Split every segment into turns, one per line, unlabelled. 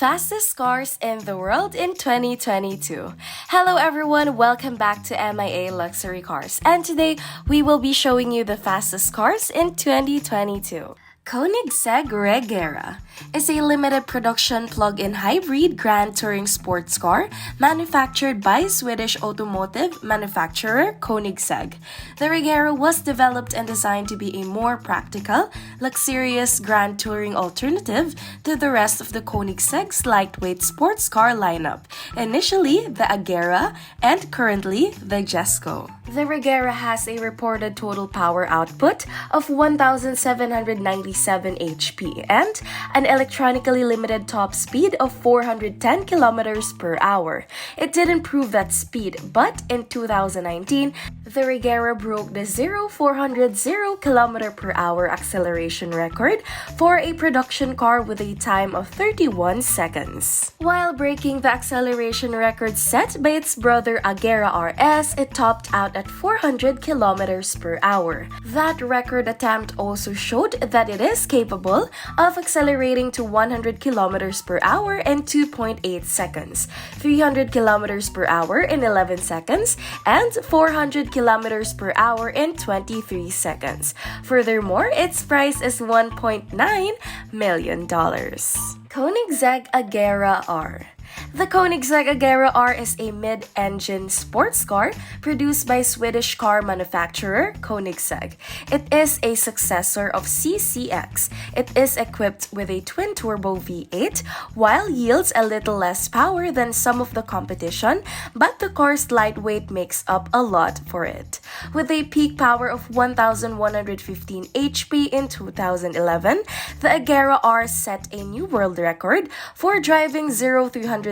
Fastest cars in the world in 2022. Hello everyone, welcome back to MIA Luxury Cars, and today we will be showing you the fastest cars in 2022. Koenigsegg Regera is a limited production plug-in hybrid grand touring sports car manufactured by Swedish automotive manufacturer Koenigsegg. The Regera was developed and designed to be a more practical, luxurious grand touring alternative to the rest of the Koenigsegg's lightweight sports car lineup, initially the Agera and currently the Jesko. The Regera has a reported total power output of 1,797 HP and an electronically limited top speed of 410 kilometers per hour. It didn't prove that speed, but in 2019, the Regera broke the 0-400 km per hour acceleration record for a production car with a time of 31 seconds. While breaking the acceleration record set by its brother Agera RS, it topped out at 400 kilometers per hour. That record attempt also showed that it is capable of accelerating to 100 kilometers per hour in 2.8 seconds, 300 kilometers per hour in 11 seconds, and 400 kilometers per hour in 23 seconds. Furthermore, its price is $1.9 million. Koenigsegg Agera R. The Koenigsegg Agera R is a mid-engine sports car produced by Swedish car manufacturer Koenigsegg. It is a successor of CCX. It is equipped with a twin-turbo V8, while yields a little less power than some of the competition, but the car's lightweight makes up a lot for it. With a peak power of 1,115 HP in 2011, the Agera R set a new world record for driving 0-300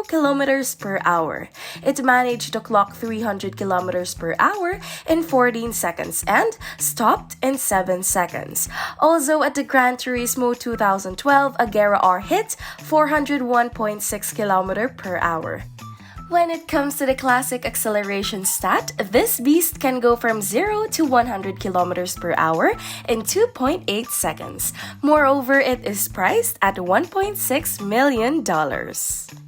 kilometers per hour. It managed to clock 300 kilometers per hour in 14 seconds and stopped in 7 seconds. Also, at the Gran Turismo 2012, Agera R hit 401.6 kilometers per hour. When it comes to the classic acceleration stat, this beast can go from 0 to 100 kilometers per hour in 2.8 seconds. Moreover, it is priced at $1.6 million.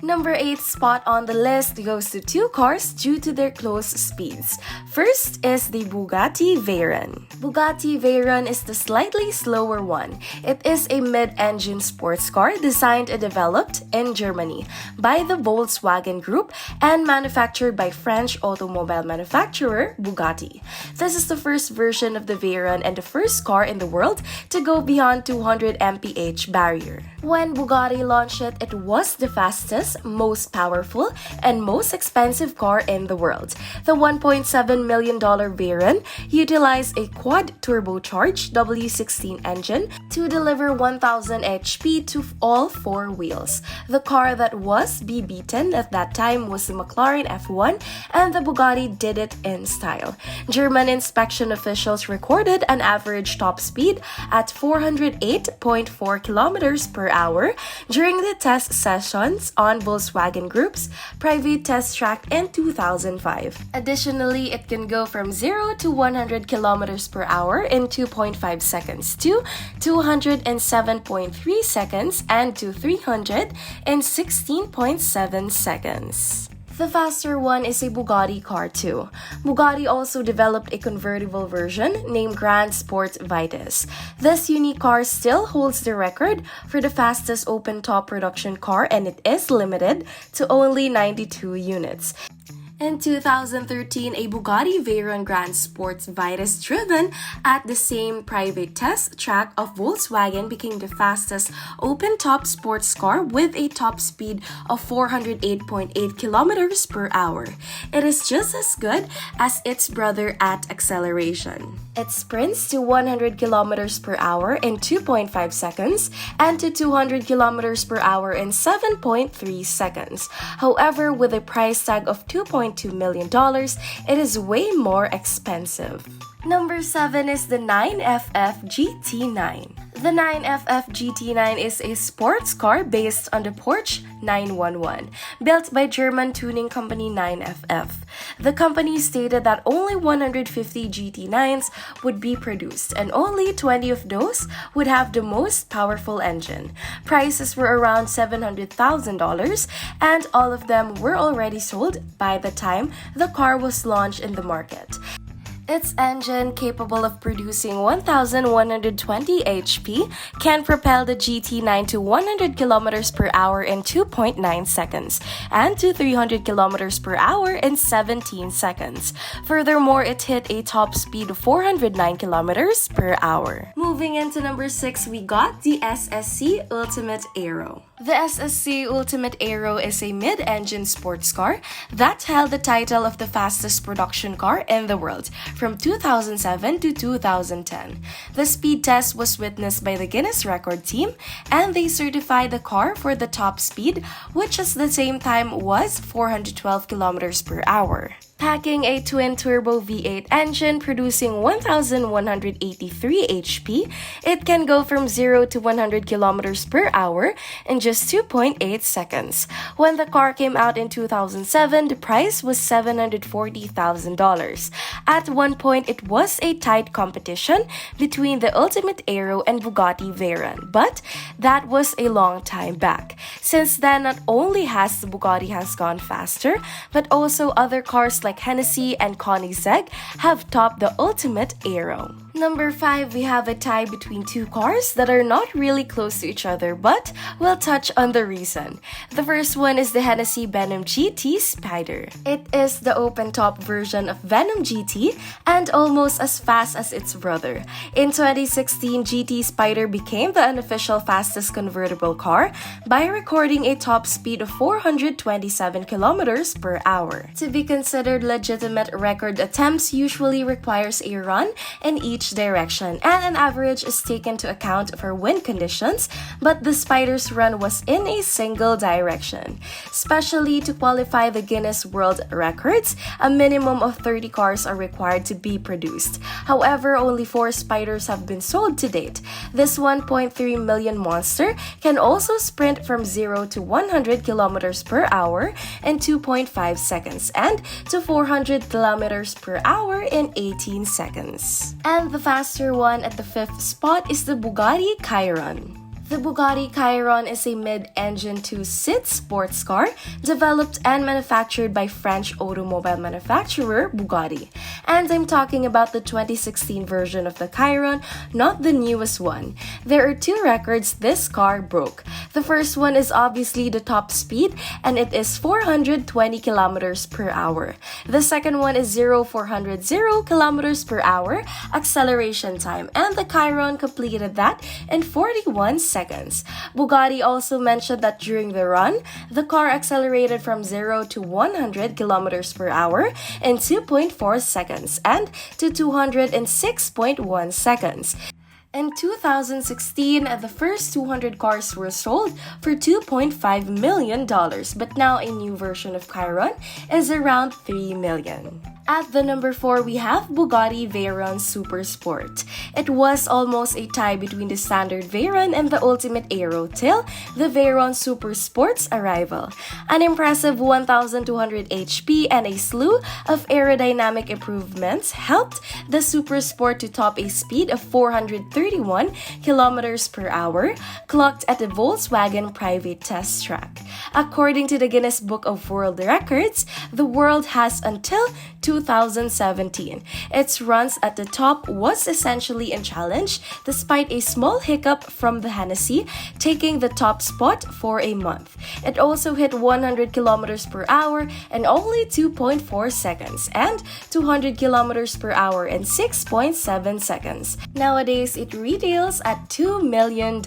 Number 8 spot on the list goes to two cars due to their close speeds. First is the Bugatti Veyron. Bugatti Veyron is the slightly slower one. It is a mid-engine sports car designed and developed in Germany by the Volkswagen Group and manufactured by French automobile manufacturer Bugatti. This is the first version of the Veyron and the first car in the world to go beyond 200 mph barrier. When Bugatti launched it, it was the fastest, most powerful, and most expensive car in the world. The $1.7 million Veyron utilized a quad-turbocharged W16 engine to deliver 1,000 HP to all four wheels. The car that was be beaten at that time was the McLaren F1, and the Bugatti did it in style. German inspection officials recorded an average top speed at 408.4 kilometers per hour during the test sessions on Volkswagen Group's private test track in 2005. Additionally, it can go from 0 to 100 kilometers per hour in 2.5 seconds to 207.3 seconds and to 316.7 seconds. The faster one is a Bugatti car too. Bugatti also developed a convertible version named Grand Sport Vitesse. This unique car still holds the record for the fastest open-top production car, and it is limited to only 92 units. In 2013, a Bugatti Veyron Grand Sport Vitesse driven at the same private test track of Volkswagen became the fastest open-top sports car with a top speed of 408.8 kilometers per hour. It is just as good as its brother at acceleration. It sprints to 100 kilometers per hour in 2.5 seconds and to 200 kilometers per hour in 7.3 seconds. However, with a price tag of $2.2 million, it is way more expensive. Number 7 is the 9FF GT9. The 9FF GT9 is a sports car based on the Porsche 911, built by German tuning company 9FF. The company stated that only 150 GT9s would be produced and only 20 of those would have the most powerful engine. Prices were around $700,000 and all of them were already sold by the time the car was launched in the market. Its engine, capable of producing 1,120 HP, can propel the GT9 to 100 km per hour in 2.9 seconds and to 300 km per hour in 17 seconds. Furthermore, it hit a top speed of 409 km per hour. Moving into number 6, we got the SSC Ultimate Aero. The SSC Ultimate Aero is a mid-engine sports car that held the title of the fastest production car in the world from 2007 to 2010. The speed test was witnessed by the Guinness Record team, and they certified the car for the top speed, which at the same time was 412 km per hour. Packing a twin-turbo V8 engine producing 1,183 HP, it can go from 0 to 100 km per hour in just 2.8 seconds. When the car came out in 2007, the price was $740,000. At one point, it was a tight competition between the Ultimate Aero and Bugatti Veyron, but that was a long time back. Since then, not only has the Bugatti has gone faster, but also other cars like Hennessey and Koenigsegg have topped the Ultimate Aero. Number 5, we have a tie between two cars that are not really close to each other, but we'll touch on the reason. The first one is the Hennessey Venom GT Spyder. It is the open-top version of Venom GT and almost as fast as its brother. In 2016, GT Spyder became the unofficial fastest convertible car by recording a top speed of 427 km per hour. To be considered legitimate, record attempts usually requires a run in each direction, and an average is taken to account for wind conditions, but the Spyder's run was in a single direction. Especially to qualify the Guinness World Records, a minimum of 30 cars are required to be produced. However, only 4 Spyders have been sold to date. This 1.3 million monster can also sprint from 0 to 100 km per hour in 2.5 seconds and to 400 km per hour in 18 seconds. And the faster one at the 5th spot is the Bugatti Chiron. The Bugatti Chiron is a mid-engine two-seat sports car developed and manufactured by French automobile manufacturer Bugatti. And I'm talking about the 2016 version of the Chiron, not the newest one. There are 2 records this car broke. The first one is obviously the top speed, and it is 420 km per hour. The second one is 400 km per hour acceleration time, and the Chiron completed that in 41 seconds. Bugatti also mentioned that during the run, the car accelerated from 0 to 100 km per hour in 2.4 seconds and to 206.1 seconds. In 2016, the first 200 cars were sold for $2.5 million, but now a new version of Chiron is around $3 million. At the number 4, we have Bugatti Veyron Super Sport. It was almost a tie between the standard Veyron and the Ultimate Aero till the Veyron Super Sport's arrival. An impressive 1,200 HP and a slew of aerodynamic improvements helped the Super Sport to top a speed of 431 km per hour, clocked at the Volkswagen private test track. According to the Guinness Book of World Records, the world has until 2017. Its runs at the top was essentially unchallenged despite a small hiccup from the Hennessey taking the top spot for a month. It also hit 100 km per hour in only 2.4 seconds and 200 km per hour in 6.7 seconds. Nowadays, it retails at $2 million.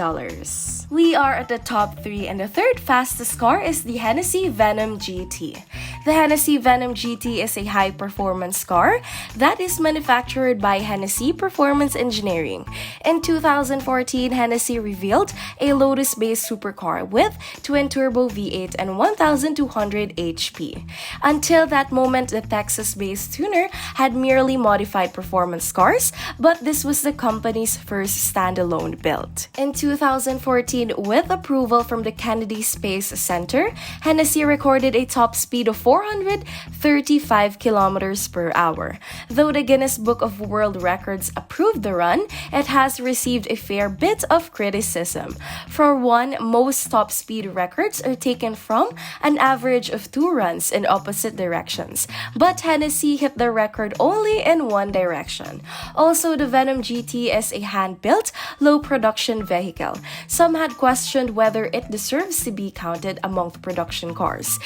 We are at the top 3, and the third fastest car is the Hennessey Venom GT. The Hennessey Venom GT is a high-performance car that is manufactured by Hennessey Performance Engineering. In 2014, Hennessey revealed a Lotus-based supercar with twin-turbo V8 and 1,200 HP. Until that moment, the Texas-based tuner had merely modified performance cars, but this was the company's first standalone build. In 2014, with approval from the Kennedy Space Center, Hennessey recorded a top speed of 435 kilometers per hour. Though the Guinness Book of World Records approved the run, it has received a fair bit of criticism. For one, most top speed records are taken from an average of 2 runs in opposite directions, but Hennessey hit the record only in one direction. Also, the Venom GT is a hand-built, low-production vehicle. Some had questioned whether it deserves to be counted among the production cars.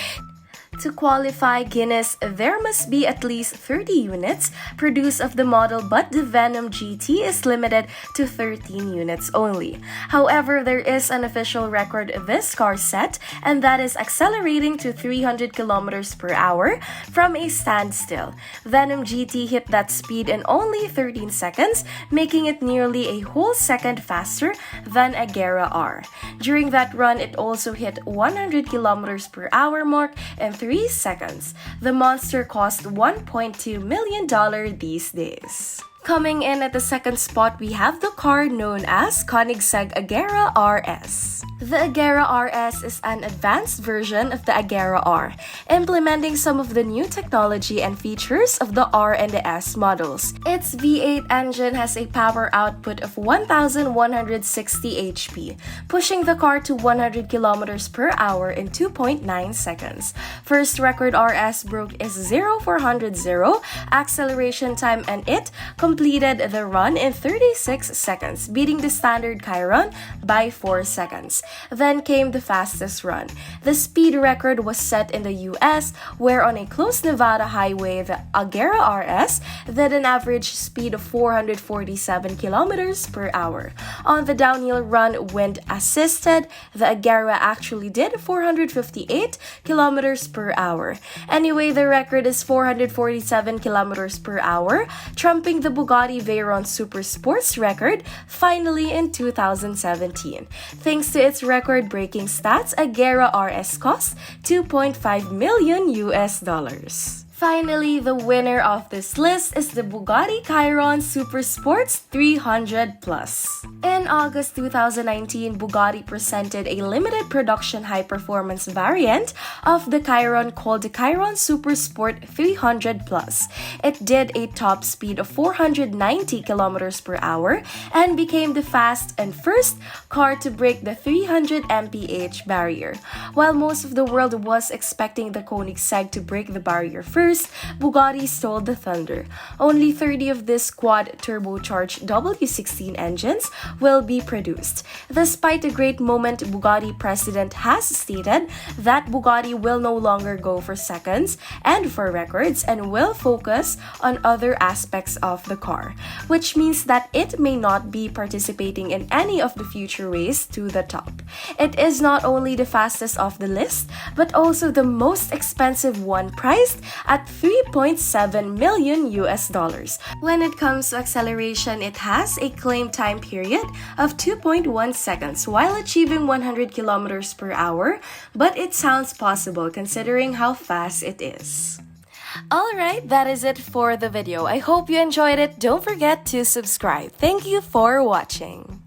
To qualify Guinness, there must be at least 30 units produced of the model, but the Venom GT is limited to 13 units only. However, there is an official record this car set, and that is accelerating to 300 kilometers per hour from a standstill. Venom GT hit that speed in only 13 seconds, making it nearly a whole second faster than Agera R. During that run, it also hit 100 kilometers per hour mark in 3 seconds. The monster cost $1.2 million these days. Coming in at the second spot, we have the car known as Koenigsegg Agera RS. The Agera RS is an advanced version of the Agera R, implementing some of the new technology and features of the R and the S models. Its V8 engine has a power output of 1,160 HP, pushing the car to 100 kilometers per hour in 2.9 seconds. First record RS broke is 0-400 acceleration time, and it completed the run in 36 seconds, beating the standard Chiron by 4 seconds. Then came the fastest run. The speed record was set in the US, where on a closed Nevada highway, the Agera RS did an average speed of 447 kilometers per hour. On the downhill run, wind assisted, the Agera actually did 458 kilometers per hour. Anyway, the record is 447 kilometers per hour, trumping the Bugatti Veyron Super Sport's record finally in 2017. Thanks to its record-breaking stats, Agera RS cost $2.5 million US. Finally, the winner of this list is the Bugatti Chiron Super Sport 300 Plus. In August 2019, Bugatti presented a limited production high-performance variant of the Chiron called the Chiron Super Sport 300 Plus. It did a top speed of 490 kilometers per hour and became the fast and first car to break the 300 mph barrier. While most of the world was expecting the Koenigsegg to break the barrier first, Bugatti stole the thunder. Only 30 of these quad-turbocharged W16 engines will be produced. Despite the great moment, Bugatti president has stated that Bugatti will no longer go for seconds and for records and will focus on other aspects of the car, which means that it may not be participating in any of the future race to the top. It is not only the fastest of the list, but also the most expensive one, priced at $3.7 million US. When it comes to acceleration, it has a claimed time period of 2.1 seconds while achieving 100 kilometers per hour, but it sounds possible considering how fast it is. Alright, that is it for the video. I hope you enjoyed it. Don't forget to subscribe. Thank you for watching.